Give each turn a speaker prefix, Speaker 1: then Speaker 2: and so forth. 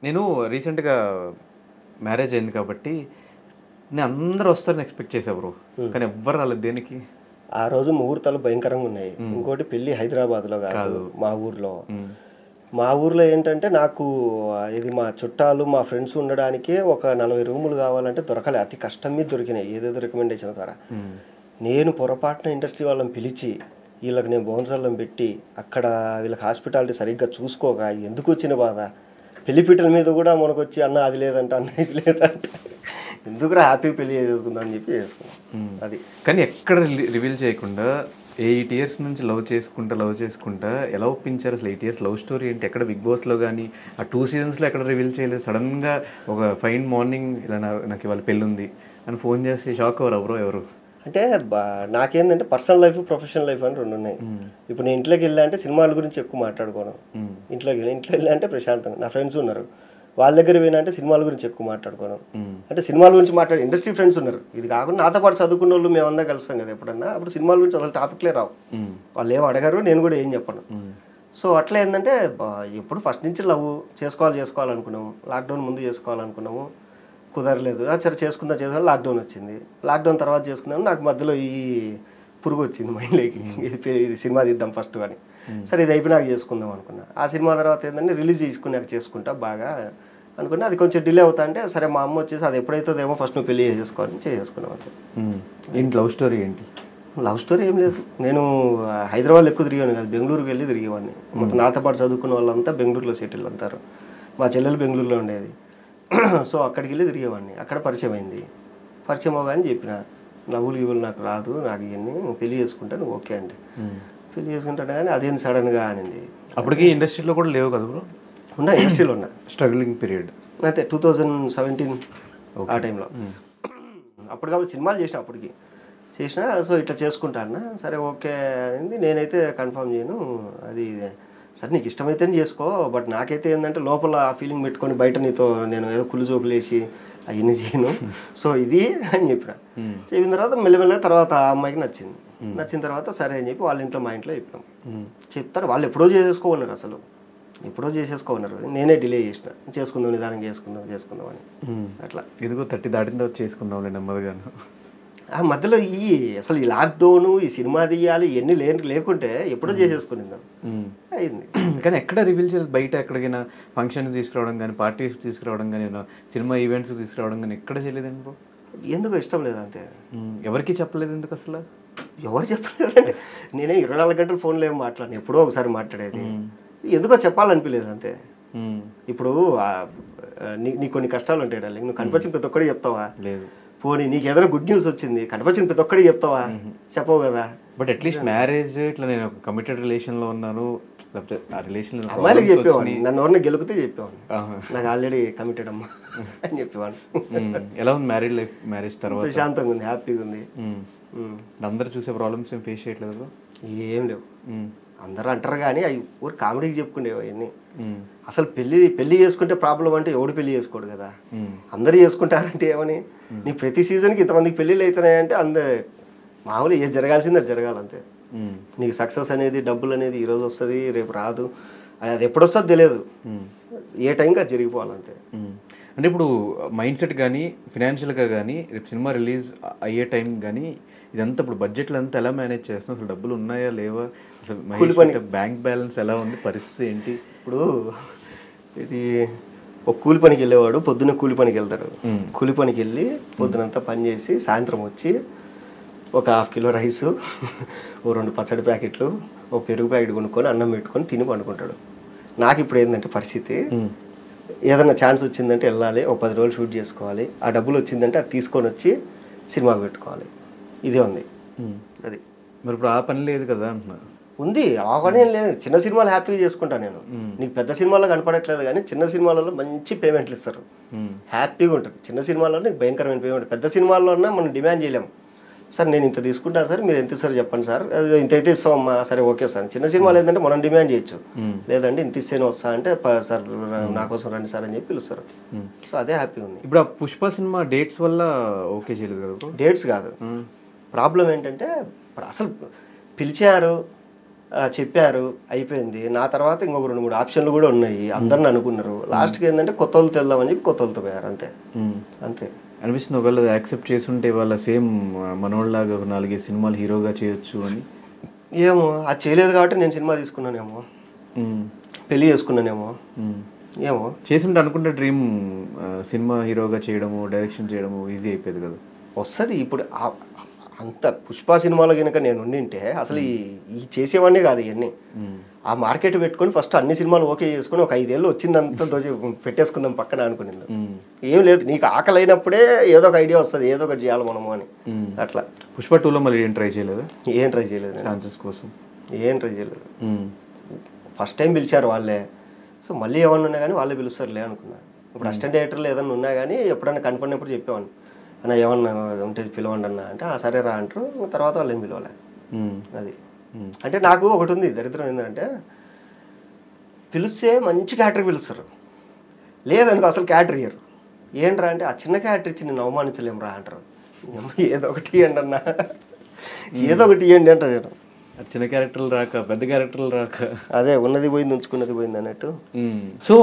Speaker 1: నేను రీసెంట్గా మ్యారేజ్ అయింది కాబట్టి నేను అందరూ వస్తారని ఎక్స్పెక్ట్ చేసా బ్రో, కానీ ఎవ్వరు రాలేదు. దేనికి?
Speaker 2: ఆ రోజు ముహూర్తాలు భయంకరంగా ఉన్నాయి. ఇంకోటి పెళ్ళి హైదరాబాద్లో కాదు, మా ఊర్లో. మా ఊర్లో ఏంటంటే నాకు ఇది మా చుట్టాలు మా ఫ్రెండ్స్ ఉండడానికే ఒక 40 రూములు కావాలంటే దొరకలే, అతి కష్టం మీద దొరికినాయి ఏదేదో రికమెండేషన్ ద్వారా. నేను పొరపాటున ఇండస్ట్రీ వాళ్ళని పిలిచి వీళ్ళకి నేను బౌన్సర్లను పెట్టి అక్కడ వీళ్ళకి హాస్పిటాలిటీ సరిగ్గా చూసుకోక ఎందుకు వచ్చిన బాధ. పెళ్లిపీటల మీద కూడా మనకు వచ్చి అన్న అది లేదంట, అన్న ఇది లేదంట, ఎందుకురా హ్యాపీ పెళ్లి చేసుకుందాం అని చెప్పి చేసుకున్నాం. అది కానీ
Speaker 1: ఎక్కడ రివీల్ చేయకుండా 8 years నుంచి లవ్ చేసుకుంటా ఎలా ఒప్పించారు అసలు? 8 years లవ్ స్టోరీ ఏంటి? ఎక్కడ బిగ్ బాస్లో కానీ ఆ 2 seasonsలో ఎక్కడ రివీల్ చేయలేదు. సడన్గా ఒక ఫైన్ మార్నింగ్ ఇలా నాకు ఇవాళ పెళ్ళి ఉంది అని ఫోన్ చేసి షాక్ అవ్వరు ఎవరో ఎవరు
Speaker 2: అంటే నాకేంటంటే పర్సనల్ లైఫ్ ప్రొఫెషనల్ లైఫ్ అని 2 ఉన్నాయి. ఇప్పుడు నేను ఇంట్లోకి వెళ్ళా అంటే సినిమాల గురించి ఎక్కువ మాట్లాడుకోను. ఇంట్లోకి వెళ్ళా అంటే ప్రశాంతంగా నా ఫ్రెండ్స్ ఉన్నారు, వాళ్ళ దగ్గర పోయినా అంటే సినిమాల గురించి ఎక్కువ మాట్లాడుకోను. అంటే సినిమాల గురించి మాట్లాడే ఇండస్ట్రీ ఫ్రెండ్స్ ఉన్నారు. ఇది కాకుండా నాతో పాటు చదువుకున్న వాళ్ళు మేమంతా కలుస్తాం కదా ఎప్పుడన్నా, అప్పుడు సినిమాల గురించి అసలు టాపిక్లే రావు. వాళ్ళు ఏం అడగారు, నేను కూడా ఏం చెప్పను. సో అట్లా ఏంటంటే ఎప్పుడు ఫస్ట్ నుంచి లవ్ చేసుకోవాలనుకున్నాము. లాక్డౌన్ ముందు చేసుకోవాలనుకున్నాము, కుదరలేదు. సరే చేసుకుందా లాక్డౌన్ వచ్చింది. లాక్డౌన్ తర్వాత చేసుకుందాం, నాకు మధ్యలో ఈ పురుగు వచ్చింది మైండ్లోకి, ఇది సినిమా తీద్దాం ఫస్ట్ అని. సరే ఇది అయిపోయి నాకు చేసుకుందాం అనుకున్నా. ఆ సినిమా తర్వాత ఏంటంటే రిలీజ్ చేసుకున్నాక చేసుకుంటా బాగా అనుకున్నా. అది కొంచెం డిలే అవుతా అంటే సరే మా అమ్మ వచ్చేసి అది ఎప్పుడైతుందేమో ఫస్ట్ నువ్వు పెళ్లి చేసుకోవాలని చేసుకున్నాం అంటే.
Speaker 1: ఏంటి లవ్ స్టోరీ ఏంటి?
Speaker 2: లవ్ స్టోరీ ఏం లేదు. నేను హైదరాబాద్ ఎక్కువ తిరిగాను కదా, బెంగళూరుకి వెళ్ళి తిరిగేవాడిని. మొత్తం నాతో పాటు చదువుకున్న వాళ్ళంతా బెంగళూరులో సెటిల్ అంటారు. మా చెల్లెలు బెంగళూరులో ఉండేది. సో అక్కడికి వెళ్ళి తిరిగేవాడిని. అక్కడ పరిచయం అయింది. పరిచయం అవగానే చెప్పిన లవ్వులు గివ్వులు నాకు రాదు, నాకు ఇవన్నీ పెళ్లి చేసుకుంటా, నువ్వు ఓకే అంటే పెళ్లి చేసుకుంటాను. కానీ అదేంది సడన్గా అనింది.
Speaker 1: అప్పటికి ఇండస్ట్రీలో కూడా లేవు కదా బ్రో?
Speaker 2: ఉన్నా, ఇండస్ట్రీలో ఉన్నా,
Speaker 1: స్ట్రగ్లింగ్ పీరియడ్.
Speaker 2: అయితే 2017 ఆ టైంలో. అప్పుడు కాబట్టి సినిమాలు చేసిన సో ఇట్లా చేసుకుంటా అన్న. సరే ఓకే అయింది. నేనైతే కన్ఫర్మ్ చేయను, అది సరే నీకు ఇష్టమైతేనే చేసుకో, బట్ నాకైతే ఏంటంటే లోపల ఆ ఫీలింగ్ పెట్టుకొని బయట నీతో నేను ఏదో కుళ్ళు జోకులేసి అవన్నీ చేయను, సో ఇది అని చెప్పిన. చెప్పిన తర్వాత మెల్లమెల్లగా తర్వాత ఆ అమ్మాయికి నచ్చిన తర్వాత సరే అని చెప్పి వాళ్ళ ఇంట్లో మా ఇంట్లో చెప్పాం. చెప్తారు వాళ్ళు ఎప్పుడో చేసేసుకోన్నారు, అసలు ఎప్పుడో చేసేసుకోన్నారు. నేనే డిలే చేసుకుందాం నిదానంగా చేసుకుందాం అని. అట్లా
Speaker 1: ఇదిగో 30 దాటిన తర్వాత చేసుకుందాం నెమ్మదిగా.
Speaker 2: ఆ మధ్యలో అసలు ఈ లాక్డౌన్, ఈ సినిమా తీయాలి ఇవన్నీ లేకుంటే ఎప్పుడో చేసేసుకునిద్దాం అయింది.
Speaker 1: కానీ ఎక్కడ రివీల్ చేయలేదు. బయట ఎక్కడికైనా ఫంక్షన్స్ తీసుకురావడం కానీ, పార్టీస్ తీసుకురావడం కానీ, సినిమా ఈవెంట్స్ తీసుకురావడం కానీ ఎక్కడ చేయలేదండి బ్రో?
Speaker 2: ఎందుకు ఇష్టం లేదు అంతే.
Speaker 1: ఎవరికి చెప్పలేదు ఎందుకు అసలు?
Speaker 2: ఎవరు చెప్పలేదు అంటే నేనే 24 గంటలు ఫోన్లో ఏం మాట్లాడిన, ఎప్పుడో ఒకసారి మాట్లాడేది. ఎందుకో చెప్పాలనిపించలేదు అంతే. ఇప్పుడు నీకు కొన్ని కష్టాలు ఉంటాయి డార్లింగ్, నువ్వు కనిపించిన ప్రతి ఒక్కడికి చెప్తావా? లేదు. పోనీ నీకు ఏదైనా గుడ్ న్యూస్ వచ్చింది కనిపించిన ప్రతి ఒక్కడికి చెప్తావా? చెప్పవు కదా.
Speaker 1: బట్ అట్లీస్ట్ మ్యారేజ్ ఇట్లా నేను ఒక కమిటెడ్ రిలేషన్లో ఉన్నాను, లేకపోతే ఆ రిలేషన్
Speaker 2: అమ్మాయిలకి చెప్పేవాడిని, నన్ను ఎవరిని గెలిపితే చెప్పేవాడిని నాకు ఆల్రెడీ కమిటెడ్ అమ్మా అని చెప్పేవాడిని.
Speaker 1: ఎలా ఉంది మ్యారీడ్ లైఫ్? మ్యారేజ్ తర్వాత
Speaker 2: ప్రశాంతంగా ఉంది, హ్యాపీగా ఉంది.
Speaker 1: అందరూ చూసే ప్రాబ్లమ్స్ ఏం ఫేస్ చేయట్లేదు?
Speaker 2: ఏం లేవు. అందరూ అంటారు కానీ అవి ఊరు కామెడీకి చెప్పుకునేవి అవన్నీ. అసలు పెళ్లి చేసుకుంటే ప్రాబ్లం అంటే ఎవడు పెళ్లి చేసుకోడు కదా, అందరూ చేసుకుంటారంటే ఏమని. నీ ప్రతి సీజన్కి ఇంతమందికి పెళ్ళిళ్ళు అవుతున్నాయంటే మామూలు ఏది జరగాల్సింది అది జరగాలంతే. నీకు సక్సెస్ అనేది డబ్బులు అనేది ఈరోజు వస్తుంది రేపు రాదు, అది ఎప్పుడు వస్తుందో తెలియదు, ఏ టైంకి అది జరిగిపోవాలంతే.
Speaker 1: అంటే ఇప్పుడు మైండ్ సెట్ కానీ ఫినాన్షియల్గా కానీ రేపు సినిమా రిలీజ్ అయ్యే టైం కానీ ఇదంతా ఇప్పుడు బడ్జెట్లో అంతా ఎలా మేనేజ్ చేస్తున్నావు? అసలు డబ్బులు ఉన్నాయా లేవా? అసలు బ్యాంక్ బ్యాలెన్స్ ఎలా ఉంది, పరిస్థితి ఏంటి?
Speaker 2: ఇప్పుడు ఇది ఒక కూలి పనికి వెళ్ళేవాడు పొద్దున్న కూలి పనికి వెళ్తాడు. కూలి పనికి వెళ్ళి పొద్దునంతా పని చేసి సాయంత్రం వచ్చి ఒక 1/2 కిలో రైసు, ఓ 2 పచ్చడి ప్యాకెట్లు, ఓ పెరుగు ప్యాకెట్ కొనుక్కొని అన్నం పెట్టుకొని తిని పండుకుంటాడు. నాకు ఇప్పుడు ఏంటంటే పరిస్థితి, ఏదైనా ఛాన్స్ వచ్చిందంటే వెళ్ళాలి, ఒక 10 రోజులు షూట్ చేసుకోవాలి, ఆ డబ్బులు వచ్చిందంటే అది తీసుకొని వచ్చి సినిమాకి పెట్టుకోవాలి, ఇదే ఉంది. అది
Speaker 1: మరి ఇప్పుడు ఆ పని లేదు కదా అంటున్నారు.
Speaker 2: ఉంది, ఆ పని ఏం లేదు. చిన్న సినిమాలు హ్యాపీగా చేసుకుంటాను నేను. నీకు పెద్ద సినిమాలో కనపడట్లేదు కానీ చిన్న సినిమాలలో మంచి పేమెంట్లు ఇస్తారు, హ్యాపీగా ఉంటుంది. చిన్న సినిమాల్లో నీకు భయంకరమైన పేమెంట్. పెద్ద సినిమాల్లో మనం డిమాండ్ చేయలేము. సార్ నేను ఇంత తీసుకుంటాను సార్, మీరు ఎంత ఇస్తారు చెప్పండి సార్, ఇంత అయితే ఇస్తామమ్మా, సరే ఓకే సార్. చిన్న సినిమాలు ఏంటంటే మనం డిమాండ్ చేయొచ్చు, లేదంటే ఇంత ఇస్తేనే వస్తా అంటే సార్ నా కోసం రండి సార్ అని చెప్పి పిలుస్తారు. సో అదే హ్యాపీగా ఉంది.
Speaker 1: ఇప్పుడు ఆ పుష్ప సినిమా డేట్స్ వల్ల ఓకే చేయలేదు కదా?
Speaker 2: డేట్స్ కాదు ప్రాబ్లం, ఏంటంటే అసలు పిలిచారు చెప్పారు, అయిపోయింది. నా తర్వాత ఇంకొక 2-3 ఆప్షన్లు కూడా ఉన్నాయి. అందరిని అనుకున్నారు. లాస్ట్కి ఏంటంటే కొత్త వాళ్ళతో వెళ్దామని చెప్పి కొత్త వాళ్ళతో పోయారు. అంతే అంతే
Speaker 1: అనిపిస్తుంది ఒకవేళ యాక్సెప్ట్ చేస్తుంటే వాళ్ళ సేమ్ మనోళ్ళలాగా ఒక 4-5 సినిమాలు హీరోగా చేయొచ్చు అని.
Speaker 2: ఏమో అది చేయలేదు కాబట్టి నేను సినిమా తీసుకున్నానేమో, పెళ్లి చేసుకున్నానేమో, ఏమో
Speaker 1: చేస్తుంటే అనుకుంటే డ్రీమ్ సినిమా హీరోగా చేయడము, డైరెక్షన్ చేయడము ఈజీ అయిపోయేది కదా.
Speaker 2: వస్తుంది. ఇప్పుడు అంత పుష్ప సినిమాలో కనుక నేను ఉండింటే అసలు ఈ చేసేవాడిని కాదు. ఇవన్నీ ఆ మార్కెట్ పెట్టుకొని ఫస్ట్ అన్ని సినిమాలు ఓకే చేసుకుని ఒక 5 ఏళ్ళు వచ్చిందంతా పెట్టేసుకుందాం పక్కన అనుకునింది. ఏం లేదు, నీకు ఆకలి అయినప్పుడే ఏదో ఒక ఐడియా వస్తుంది, ఏదో ఒకటి చేయాలి మనము అని. అట్లా
Speaker 1: పుష్ప 2లో మళ్ళీ ఏం ట్రై చేయలేదు?
Speaker 2: ఏం ట్రై చేయలేదు,
Speaker 1: ఛాన్సెస్ కోసం
Speaker 2: ఏం ట్రై చేయలేదు. ఫస్ట్ టైం పిలిచారు వాళ్ళే. సో మళ్ళీ ఏమన్నా ఉన్నా కానీ వాళ్ళే పిలుస్తారులే అనుకున్నా. ఇప్పుడు అసిస్టెంట్ డైరెక్టర్లు ఏదన్నా ఉన్నా కానీ ఎప్పుడన్నా కనపడినప్పుడు చెప్పేవాడిని, అన్న ఏమన్నా ఉంటే పిలవండి అన్న అంటే సరే రా అంటారు. తర్వాత వాళ్ళు ఏం పిలవాలి. అది అంటే నాకు ఒకటి ఉంది దరిద్రం ఏంటంటే, పిలిస్తే మంచి క్యారెక్టర్ పిలుస్తారు, లేదనుకో అసలు క్యారెక్టర్ ఇయ్యరు. ఏంట్రా అంటే ఆ చిన్న క్యారెక్టర్ ఇచ్చి నేను అవమానించలేము రా అంటారు. ఏదో ఒకటి ఇవ్వండి అన్న, ఏదో ఒకటి ఇవ్వండి అంటారు. నేను
Speaker 1: చిన్న క్యారెక్టర్లు రాక పెద్ద క్యారెక్టర్లు రాక
Speaker 2: అదే ఉన్నది పోయింది ఉంచుకున్నది పోయింది అన్నట్టు.
Speaker 1: సో